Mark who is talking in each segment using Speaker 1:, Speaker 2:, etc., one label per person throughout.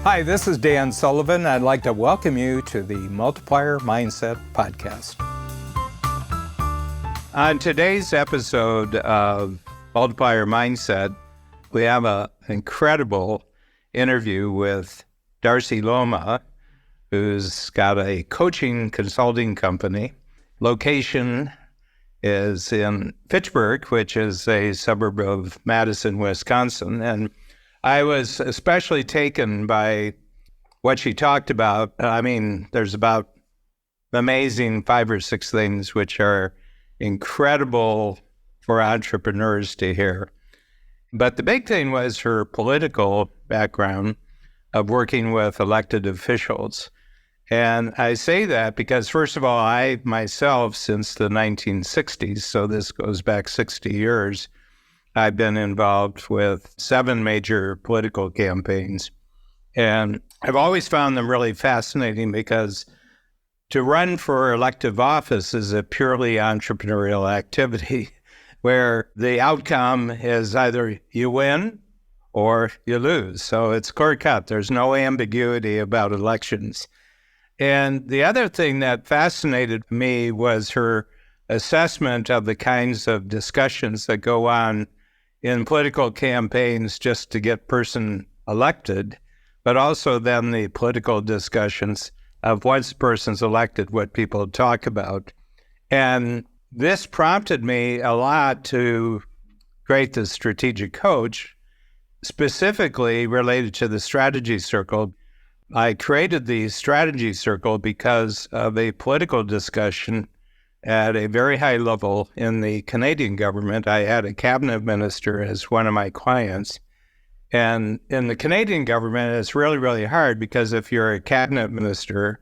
Speaker 1: Hi, this is Dan Sullivan. I'd like to welcome you to the Multiplier Mindset Podcast. On today's episode of Multiplier Mindset, we have an incredible interview with Darcy Luoma, who's got a coaching consulting company. Location is in Fitchburg, which is a suburb of Madison, Wisconsin. And I was especially taken by what she talked about. I mean, there's about amazing 5 or 6 things which are incredible for entrepreneurs to hear. But the big thing was her political background of working with elected officials. And I say that because, first of all, I myself, since the 1960s, so this goes back 60 years, I've been involved with 7 major political campaigns. And I've always found them really fascinating because to run for elective office is a purely entrepreneurial activity where the outcome is either you win or you lose. So it's clear cut. There's no ambiguity about elections. And the other thing that fascinated me was her assessment of the kinds of discussions that go on in political campaigns just to get person elected, but also then the political discussions of once the person's elected, what people talk about. And this prompted me a lot to create the strategic coach, specifically related to the strategy circle. I created the strategy circle because of a political discussion at a very high level in the Canadian government. I had a cabinet minister as one of my clients. And in the Canadian government, it's really, really hard because if you're a cabinet minister,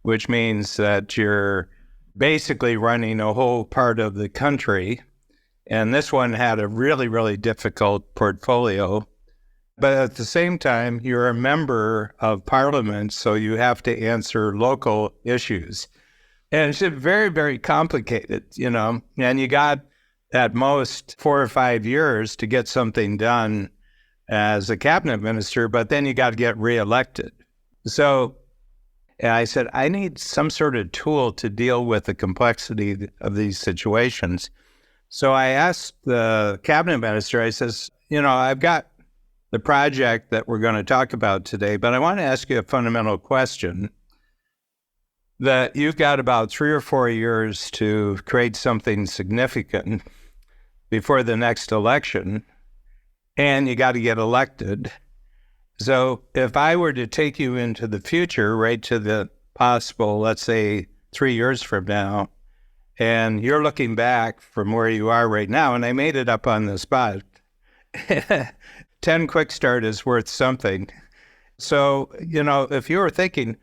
Speaker 1: which means that you're basically running a whole part of the country, and this one had a really, really difficult portfolio. But at the same time, you're a member of parliament, so you have to answer local issues. And it's very, very complicated, and you got at most 4 or 5 years to get something done as a cabinet minister, but then you got to get reelected. So I said, I need some sort of tool to deal with the complexity of these situations. So I asked the cabinet minister, I says, I've got the project that we're going to talk about today, but I want to ask you a fundamental question. That you've got about 3 or 4 years to create something significant before the next election, and you got to get elected. So if I were to take you into the future, right to the possible, let's say 3 years from now, and you're looking back from where you are right now, and I made it up on the spot, 10 quick start is worth something. So, if you were thinking,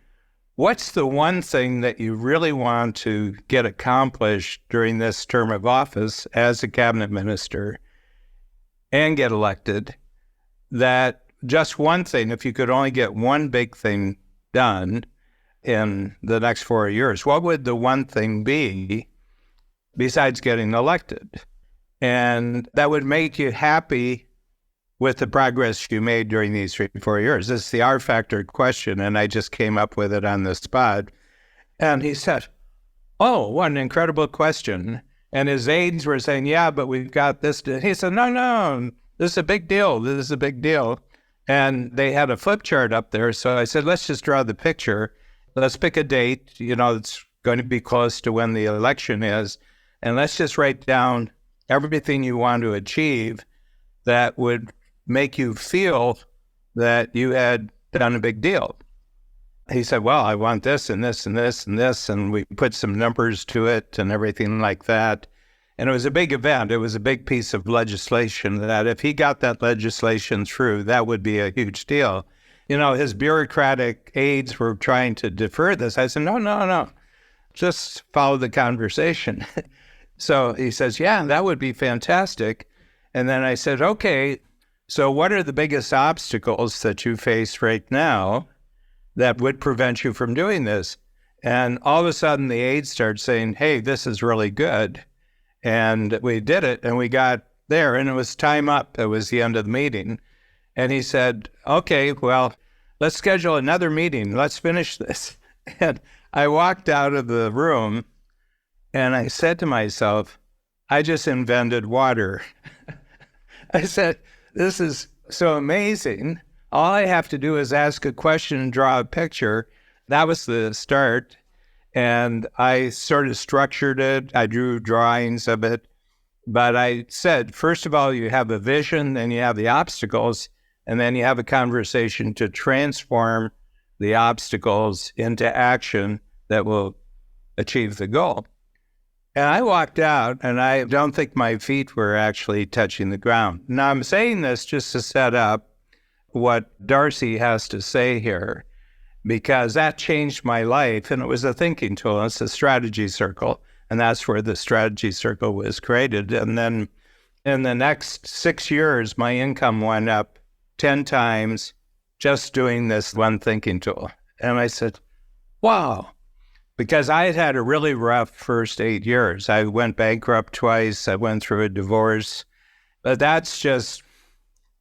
Speaker 1: what's the one thing that you really want to get accomplished during this term of office as a cabinet minister and get elected? That just one thing, if you could only get one big thing done in the next 4 years, what would the one thing be besides getting elected? And that would make you happy with the progress you made during these 3 or 4 years. This is the R-factor question, and I just came up with it on the spot. And he said, oh, what an incredible question. And his aides were saying, yeah, but we've got this. He said, no, this is a big deal. This is a big deal. And they had a flip chart up there. So I said, let's just draw the picture. Let's pick a date. It's going to be close to when the election is. And let's just write down everything you want to achieve that would make you feel that you had done a big deal. He said, well, I want this and this and this and this, and we put some numbers to it and everything like that. And it was a big event. It was a big piece of legislation that if he got that legislation through, that would be a huge deal. His bureaucratic aides were trying to defer this. I said, no, just follow the conversation. So he says, yeah, that would be fantastic. And then I said, okay, so what are the biggest obstacles that you face right now that would prevent you from doing this? And all of a sudden the aides started saying, hey, this is really good. And we did it and we got there and it was time up. It was the end of the meeting. And he said, okay, well, let's schedule another meeting. Let's finish this. And I walked out of the room and I said to myself, I just invented water. I said, this is so amazing. All I have to do is ask a question and draw a picture. That was the start. And I sort of structured it. I drew drawings of it. But I said, first of all, you have a vision, then you have the obstacles, and then you have a conversation to transform the obstacles into action that will achieve the goal. And I walked out, and I don't think my feet were actually touching the ground. Now, I'm saying this just to set up what Darcy has to say here, because that changed my life, and it was a thinking tool. It's a strategy circle, and that's where the strategy circle was created. And then in the next 6 years, my income went up 10 times just doing this one thinking tool. And I said, wow, because I had a really rough first 8 years. I went bankrupt twice. I went through a divorce. But that's just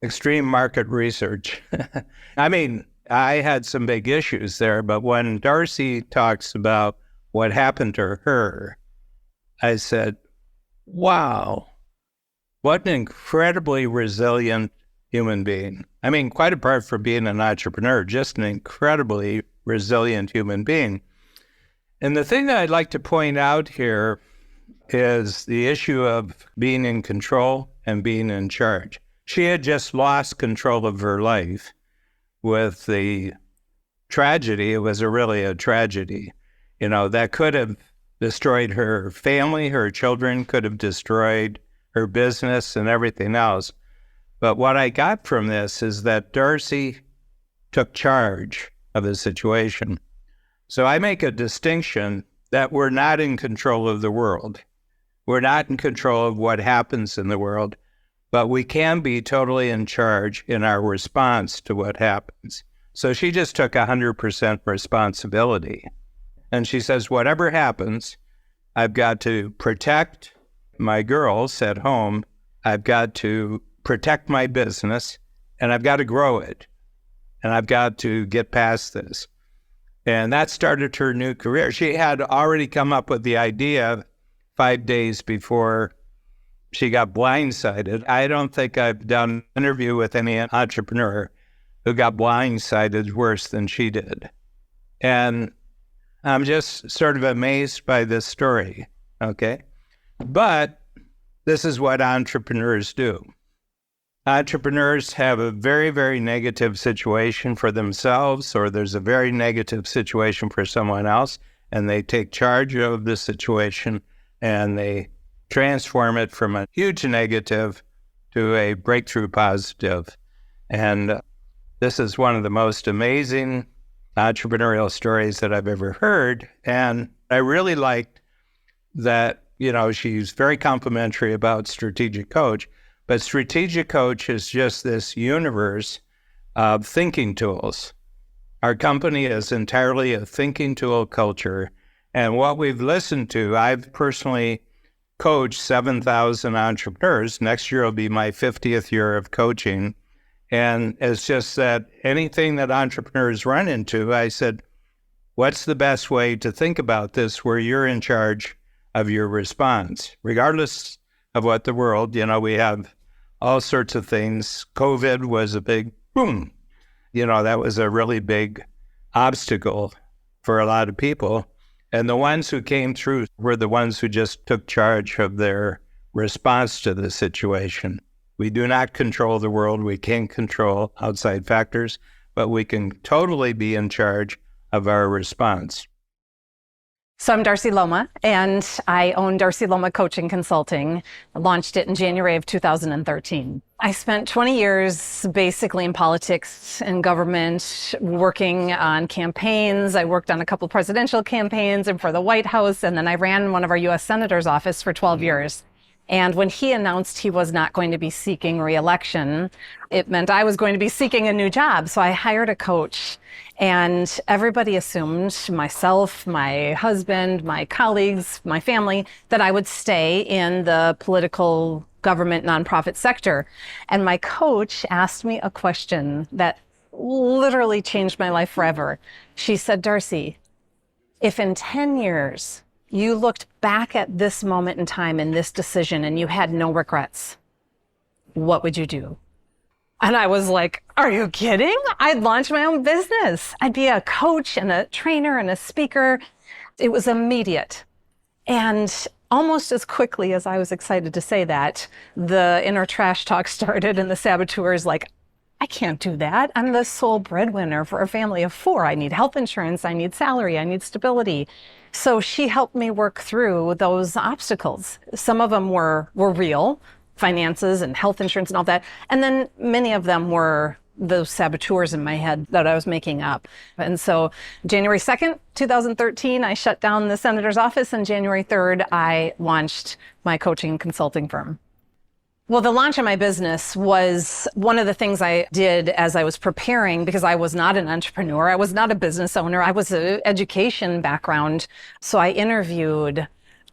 Speaker 1: extreme market research. I mean, I had some big issues there, but when Darcy talks about what happened to her, I said, wow, what an incredibly resilient human being. I mean, quite apart from being an entrepreneur, just an incredibly resilient human being. And the thing that I'd like to point out here is the issue of being in control and being in charge. She had just lost control of her life with the tragedy. It was really a tragedy, that could have destroyed her family, her children, could have destroyed her business and everything else. But what I got from this is that Darcy took charge of the situation. So I make a distinction that we're not in control of the world. We're not in control of what happens in the world, but we can be totally in charge in our response to what happens. So she just took 100% responsibility. And she says, whatever happens, I've got to protect my girls at home. I've got to protect my business, and I've got to grow it. And I've got to get past this. And that started her new career. She had already come up with the idea 5 days before she got blindsided. I don't think I've done an interview with any entrepreneur who got blindsided worse than she did. And I'm just sort of amazed by this story, okay? But this is what entrepreneurs do. Entrepreneurs have a very, very negative situation for themselves, or there's a very negative situation for someone else, and they take charge of the situation and they transform it from a huge negative to a breakthrough positive. And this is one of the most amazing entrepreneurial stories that I've ever heard. And I really liked that, she's very complimentary about Strategic Coach, but Strategic Coach is just this universe of thinking tools. Our company is entirely a thinking tool culture. And what we've listened to, I've personally coached 7,000 entrepreneurs. Next year will be my 50th year of coaching. And it's just that anything that entrepreneurs run into, I said, what's the best way to think about this where you're in charge of your response? Regardless of what the world, we have all sorts of things. COVID was a big boom. That was a really big obstacle for a lot of people. And the ones who came through were the ones who just took charge of their response to the situation. We do not control the world. We can't control outside factors, but we can totally be in charge of our response.
Speaker 2: So I'm Darcy Luoma, and I own Darcy Luoma Coaching Consulting. I launched it in January of 2013. I spent 20 years basically in politics and government, working on campaigns. I worked on a couple presidential campaigns and for the White House, and then I ran one of our U.S. Senator's office for 12 years. And when he announced he was not going to be seeking re-election, it meant I was going to be seeking a new job. So I hired a coach, and everybody assumed, myself, my husband, my colleagues, my family, that I would stay in the political, government, nonprofit sector. And my coach asked me a question that literally changed my life forever. She said, Darcy, if in 10 years you looked back at this moment in time and this decision and you had no regrets, what would you do? And I was like, are you kidding? I'd launch my own business. I'd be a coach and a trainer and a speaker. It was immediate. And almost as quickly as I was excited to say that, the inner trash talk started and the saboteurs like, I can't do that. I'm the sole breadwinner for a family of 4. I need health insurance. I need salary. I need stability. So she helped me work through those obstacles. Some of them were real, finances and health insurance and all that. And then many of them were those saboteurs in my head that I was making up. And so January 2nd, 2013, I shut down the senator's office, and January 3rd, I launched my coaching and consulting firm. Well, the launch of my business was one of the things I did as I was preparing, because I was not an entrepreneur. I was not a business owner. I was an education background. So I interviewed,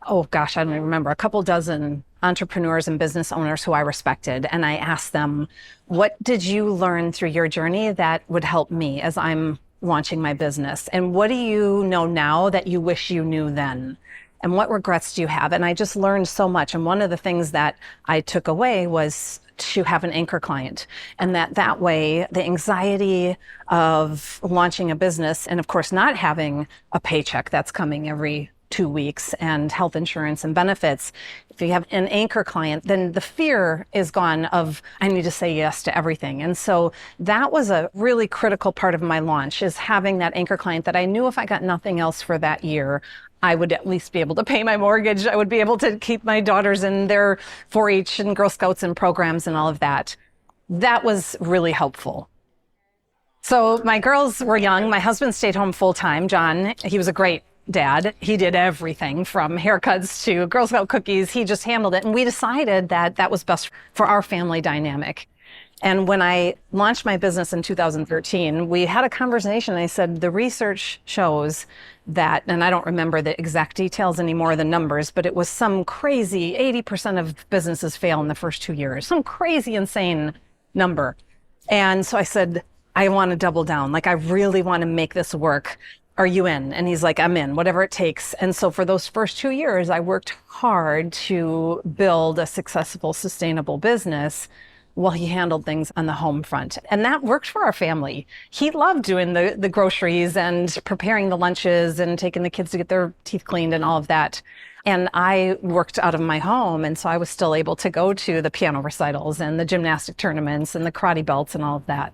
Speaker 2: oh gosh, I don't even remember, a couple dozen entrepreneurs and business owners who I respected. And I asked them, what did you learn through your journey that would help me as I'm launching my business? And what do you know now that you wish you knew then? And what regrets do you have? And I just learned so much. And one of the things that I took away was to have an anchor client. And that way, the anxiety of launching a business, and of course, not having a paycheck that's coming every 2 weeks, and health insurance and benefits. If you have an anchor client, then the fear is gone of, I need to say yes to everything. And so that was a really critical part of my launch, is having that anchor client that I knew if I got nothing else for that year, I would at least be able to pay my mortgage. I would be able to keep my daughters in their 4-H and Girl Scouts and programs and all of that. That was really helpful. So my girls were young. My husband stayed home full time. John, he was a great dad. He did everything from haircuts to Girl Scout cookies. He just handled it. And we decided that that was best for our family dynamic. And when I launched my business in 2013, we had a conversation. I said, the research shows that, and I don't remember the exact details anymore, the numbers, but it was some crazy 80% of businesses fail in the first 2 years, some crazy, insane number. And so I said, I want to double down. Like, I really want to make this work. Are you in? And he's like, I'm in, whatever it takes. And so for those first 2 years, I worked hard to build a successful, sustainable business while he handled things on the home front. And that worked for our family. He loved doing the groceries and preparing the lunches and taking the kids to get their teeth cleaned and all of that. And I worked out of my home. And so I was still able to go to the piano recitals and the gymnastic tournaments and the karate belts and all of that.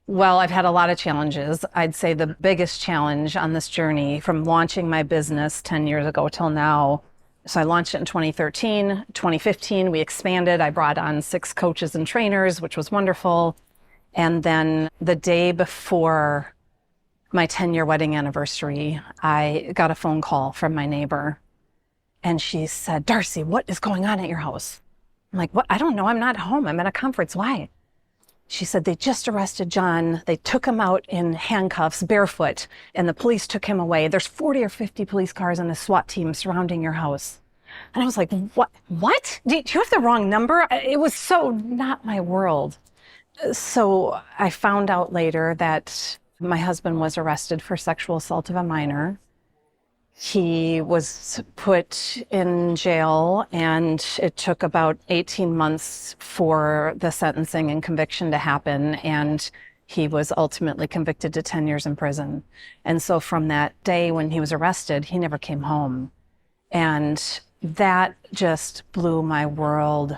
Speaker 2: Well, I've had a lot of challenges. I'd say the biggest challenge on this journey from launching my business 10 years ago till now. So I launched it in 2013, 2015, we expanded. I brought on 6 coaches and trainers, which was wonderful. And then the day before my 10-year wedding anniversary, I got a phone call from my neighbor. And she said, Darcy, what is going on at your house? I'm like, what? I don't know. I'm not home. I'm at a conference. Why? She said, they just arrested John. They took him out in handcuffs, barefoot, and the police took him away. There's 40 or 50 police cars and a SWAT team surrounding your house. And I was like, what? Do you have the wrong number? It was so not my world. So I found out later that my husband was arrested for sexual assault of a minor. He was put in jail, and it took about 18 months for the sentencing and conviction to happen. And he was ultimately convicted to 10 years in prison. And so from that day when he was arrested, he never came home. And that just blew my world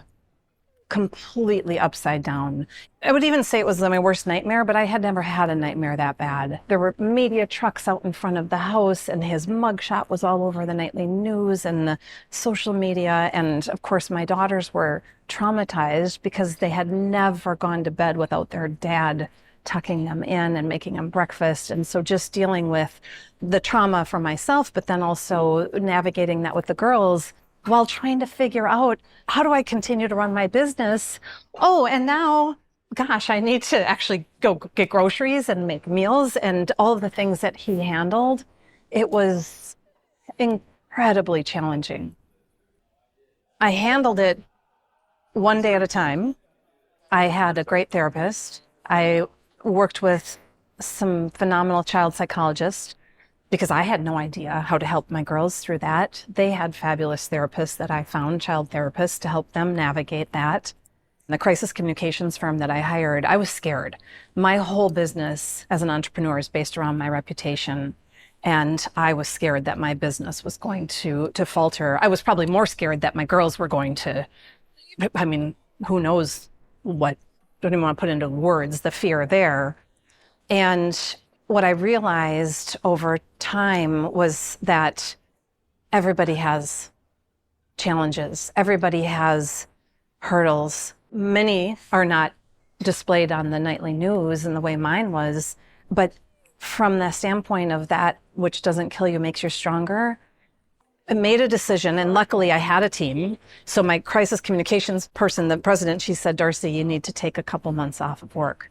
Speaker 2: completely upside down. I would even say it was my worst nightmare, but I had never had a nightmare that bad. There were media trucks out in front of the house, and his mugshot was all over the nightly news and the social media. And of course, my daughters were traumatized because they had never gone to bed without their dad tucking them in and making them breakfast. And so just dealing with the trauma for myself, but then also navigating that with the girls while trying to figure out, how do I continue to run my business? Oh, and now, gosh, I need to actually go get groceries and make meals and all of the things that he handled. It was incredibly challenging. I handled it one day at a time. I had a great therapist. I worked with some phenomenal child psychologists because I had no idea how to help my girls through that. They had fabulous therapists that I found, child therapists, to help them navigate that. The crisis communications firm that I hired, I was scared. My whole business as an entrepreneur is based around my reputation. And I was scared that my business was going to falter. I was probably more scared that my girls were going to, I mean, who knows what, don't even want to put into words the fear there. And what I realized over time was that everybody has challenges. Everybody has hurdles. Many are not displayed on the nightly news in the way mine was, but from the standpoint of that which doesn't kill you makes you stronger, I made a decision, and luckily I had a team. So my crisis communications person, the president, she said, Darcy, you need to take a couple months off of work.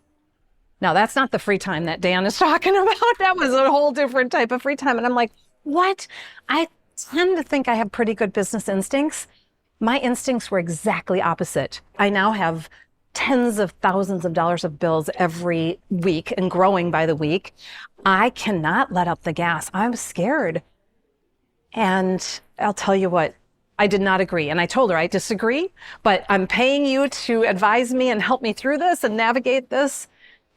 Speaker 2: Now, that's not the free time that Dan is talking about. That was a whole different type of free time. And I'm like, what? I tend to think I have pretty good business instincts. My instincts were exactly opposite. I now have tens of thousands of dollars of bills every week and growing by the week. I cannot let up the gas. I'm scared. And I'll tell you what, I did not agree. And I told her, I disagree, but I'm paying you to advise me and help me through this and navigate this.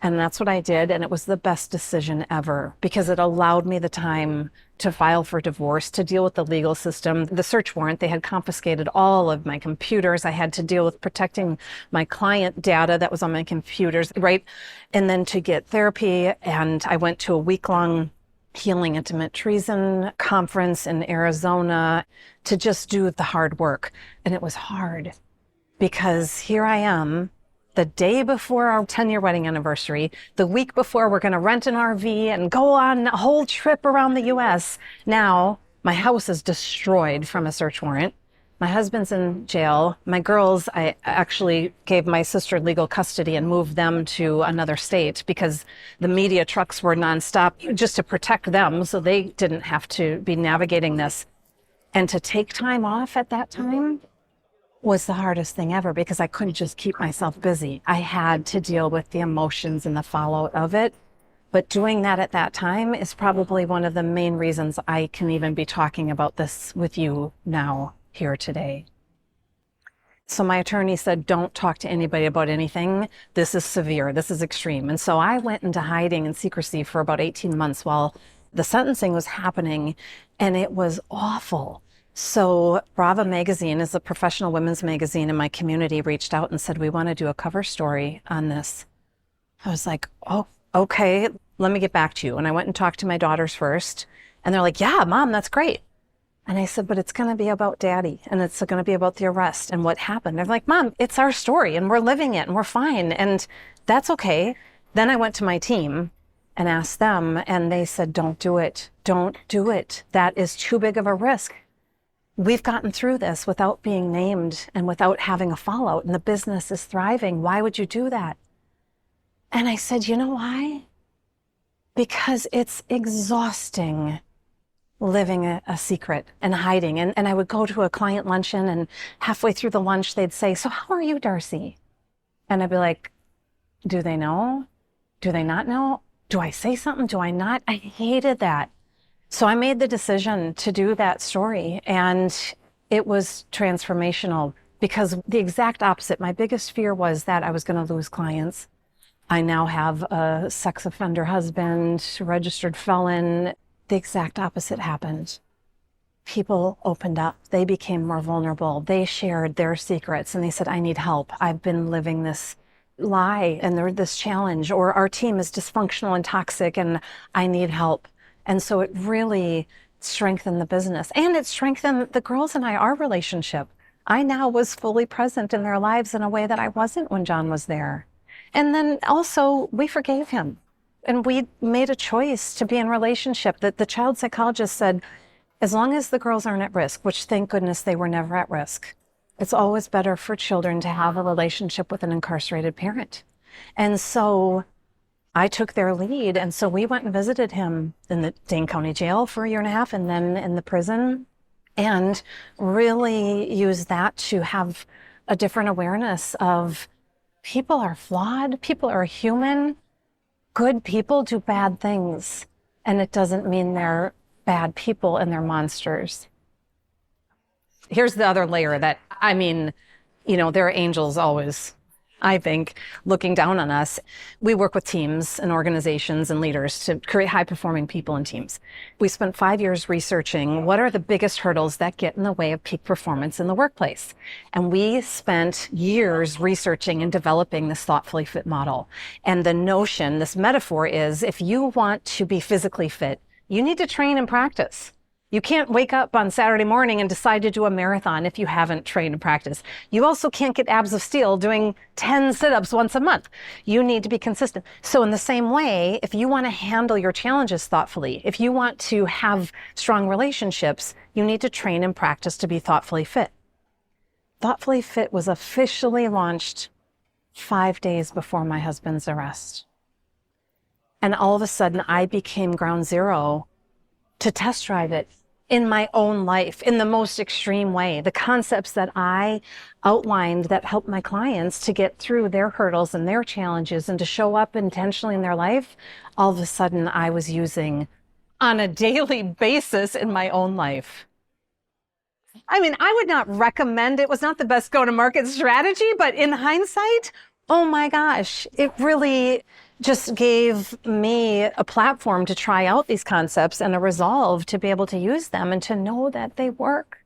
Speaker 2: And that's what I did. And it was the best decision ever because it allowed me the time to file for divorce, to deal with the legal system, the search warrant. They had confiscated all of my computers. I had to deal with protecting my client data that was on my computers, right? And then to get therapy. And I went to a week-long Healing Intimate Treason conference in Arizona to just do the hard work. And it was hard because here I am, the day before our 10-year wedding anniversary, the week before we're going to rent an RV and go on a whole trip around the US. Now, my house is destroyed from a search warrant. My husband's in jail. My girls, I actually gave my sister legal custody and moved them to another state because the media trucks were nonstop just to protect them so they didn't have to be navigating this. And to take time off at that time was the hardest thing ever because I couldn't just keep myself busy. I had to deal with the emotions and the fallout of it. But doing that at that time is probably one of the main reasons I can even be talking about this with you now, here today. So my attorney said, don't talk to anybody about anything. This is severe. This is extreme. And so I went into hiding and secrecy for about 18 months while the sentencing was happening, and it was awful. So Brava magazine is a professional women's magazine in my community reached out and said, we want to do a cover story on this. I was like, oh, okay, let me get back to you. And I went and talked to my daughters first, and they're like, yeah, Mom, that's great. And I said, but it's going to be about Daddy, and it's going to be about the arrest and what happened. They're like, Mom, it's our story and we're living it and we're fine. And that's okay. Then I went to my team and asked them, and they said, don't do it. Don't do it. That is too big of a risk. We've gotten through this without being named and without having a fallout, and the business is thriving. Why would you do that? And I said, you know why? Because it's exhausting living a secret and hiding. And I would go to a client luncheon, and halfway through the lunch, they'd say, so how are you, Darcy? And I'd be like, do they know? Do they not know? Do I say something? Do I not? I hated that. So I made the decision to do that story, and it was transformational because the exact opposite. My biggest fear was that I was going to lose clients. I now have a sex offender husband, registered felon. The exact opposite happened. People opened up. They became more vulnerable. They shared their secrets, and they said, I need help. I've been living this lie and this challenge, or our team is dysfunctional and toxic, and I need help. And so it really strengthened the business, and it strengthened the girls and our relationship. I now was fully present in their lives in a way that I wasn't when John was there. And then also we forgave him, and we made a choice to be in relationship. That the child psychologist said, as long as the girls aren't at risk, which thank goodness they were never at risk, it's always better for children to have a relationship with an incarcerated parent. And so I took their lead. And so we went and visited him in the Dane County Jail for 1.5 years and then in the prison, and really used that to have a different awareness of people are flawed, people are human, Good people do bad things, and it doesn't mean they're bad people and they're monsters. Here's the other layer that, there are angels always, I think, looking down on us. We work with teams and organizations and leaders to create high-performing people and teams. We spent 5 years researching what are the biggest hurdles that get in the way of peak performance in the workplace. And we spent years researching and developing this thoughtfully fit model. And the notion, this metaphor is, if you want to be physically fit, you need to train and practice. You can't wake up on Saturday morning and decide to do a marathon if you haven't trained and practiced. You also can't get abs of steel doing 10 sit-ups once a month. You need to be consistent. So in the same way, if you want to handle your challenges thoughtfully, if you want to have strong relationships, you need to train and practice to be thoughtfully fit. Thoughtfully Fit was officially launched 5 days before my husband's arrest. And all of a sudden, I became ground zero to test drive it in my own life, in the most extreme way. The concepts that I outlined that helped my clients to get through their hurdles and their challenges and to show up intentionally in their life, all of a sudden I was using on a daily basis in my own life. I would not recommend it. It was not the best go-to-market strategy, but in hindsight, oh my gosh, it really just gave me a platform to try out these concepts and a resolve to be able to use them and to know that they work.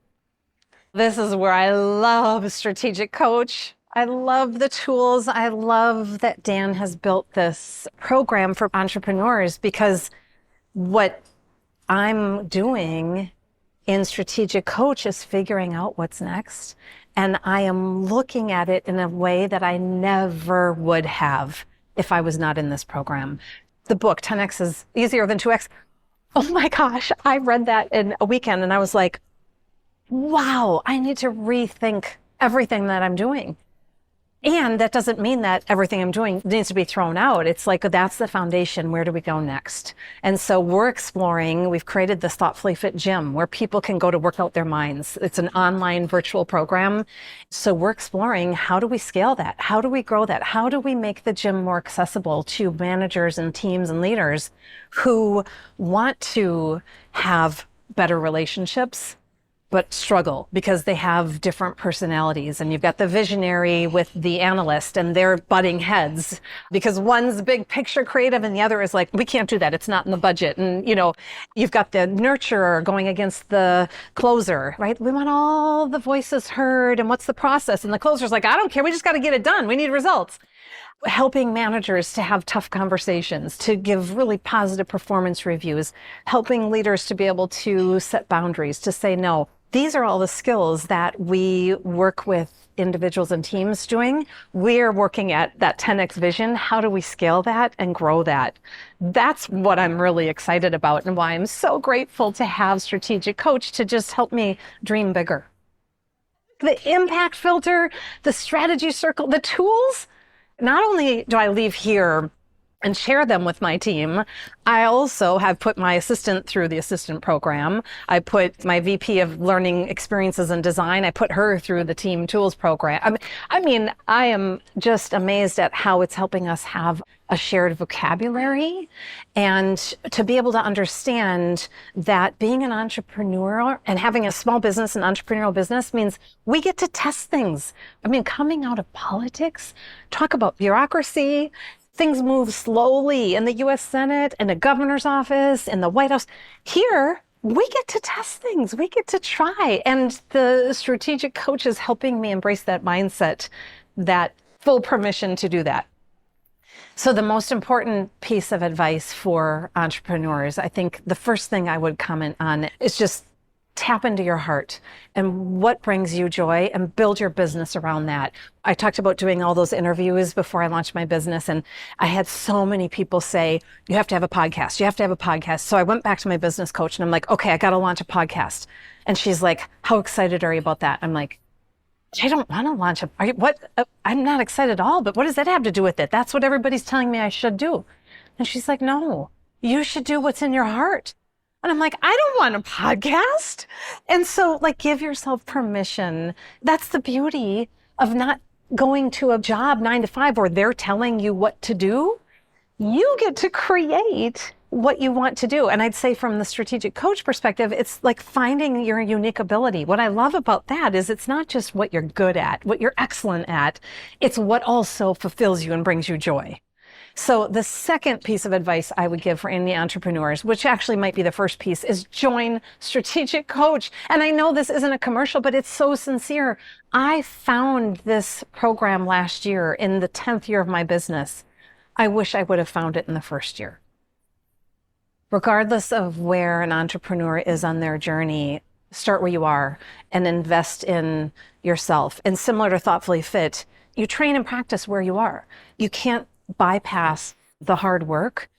Speaker 2: This is where I love Strategic Coach. I love the tools. I love that Dan has built this program for entrepreneurs, because what I'm doing in Strategic Coach is figuring out what's next. And I am looking at it in a way that I never would have if I was not in this program. The book, 10X is easier than 2X. Oh my gosh, I read that in a weekend and I was like, wow, I need to rethink everything that I'm doing. And that doesn't mean that everything I'm doing needs to be thrown out. It's like, that's the foundation. Where do we go next? And so we're exploring, we've created this Thoughtfully Fit gym where people can go to work out their minds. It's an online virtual program. So we're exploring, how do we scale that? How do we grow that? How do we make the gym more accessible to managers and teams and leaders who want to have better relationships, but struggle because they have different personalities? And you've got the visionary with the analyst and they're butting heads because one's big picture creative and the other is like, we can't do that. It's not in the budget. And, you've got the nurturer going against the closer, right? We want all the voices heard. And what's the process? And the closer's like, I don't care. We just got to get it done. We need results. Helping managers to have tough conversations, to give really positive performance reviews, helping leaders to be able to set boundaries, to say no. These are all the skills that we work with individuals and teams doing. We're working at that 10X vision. How do we scale that and grow that? That's what I'm really excited about and why I'm so grateful to have Strategic Coach to just help me dream bigger. The impact filter, the strategy circle, the tools. Not only do I leave here and share them with my team, I also have put my assistant through the assistant program. I put my VP of Learning Experiences and Design, I put her through the Team Tools program. I am just amazed at how it's helping us have a shared vocabulary and to be able to understand that being an entrepreneur and having a small business, an entrepreneurial business, means we get to test things. Coming out of politics, talk about bureaucracy. Things move slowly in the U.S. Senate, in the governor's office, in the White House. Here, we get to test things. We get to try. And the Strategic Coach is helping me embrace that mindset, that full permission to do that. So the most important piece of advice for entrepreneurs, I think the first thing I would comment on is just tap into your heart and what brings you joy and build your business around that. I talked about doing all those interviews before I launched my business, and I had so many people say, you have to have a podcast. You have to have a podcast. So I went back to my business coach and I'm like, okay, I got to launch a podcast. And she's like, how excited are you about that? I'm like, I don't want to launch I'm not excited at all, but what does that have to do with it? That's what everybody's telling me I should do. And she's like, no, you should do what's in your heart. And I'm like, I don't want a podcast. And so give yourself permission. That's the beauty of not going to a job 9 to 5 where they're telling you what to do. You get to create what you want to do. And I'd say from the strategic coach perspective, it's like finding your unique ability. What I love about that is it's not just what you're good at, what you're excellent at, it's what also fulfills you and brings you joy. So the second piece of advice I would give for any entrepreneurs, which actually might be the first piece, is join Strategic Coach. And I know this isn't a commercial, but it's so sincere. I found this program last year in the 10th year of my business. I wish I would have found it in the first year. Regardless of where an entrepreneur is on their journey, start where you are and invest in yourself. And similar to Thoughtfully Fit, you train and practice where you are. You can't bypass the hard work.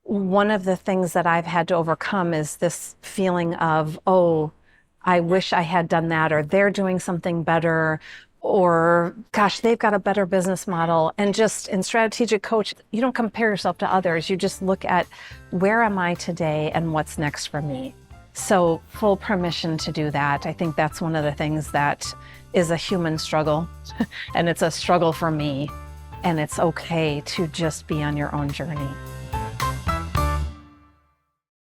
Speaker 2: One of the things that I've had to overcome is this feeling of, oh, I wish I had done that, or they're doing something better, or gosh, they've got a better business model. And just in Strategic Coach, you don't compare yourself to others. You just look at where am I today and what's next for me. So full permission to do that. I think that's one of the things that is a human struggle and it's a struggle for me. And it's okay to just be on your own journey.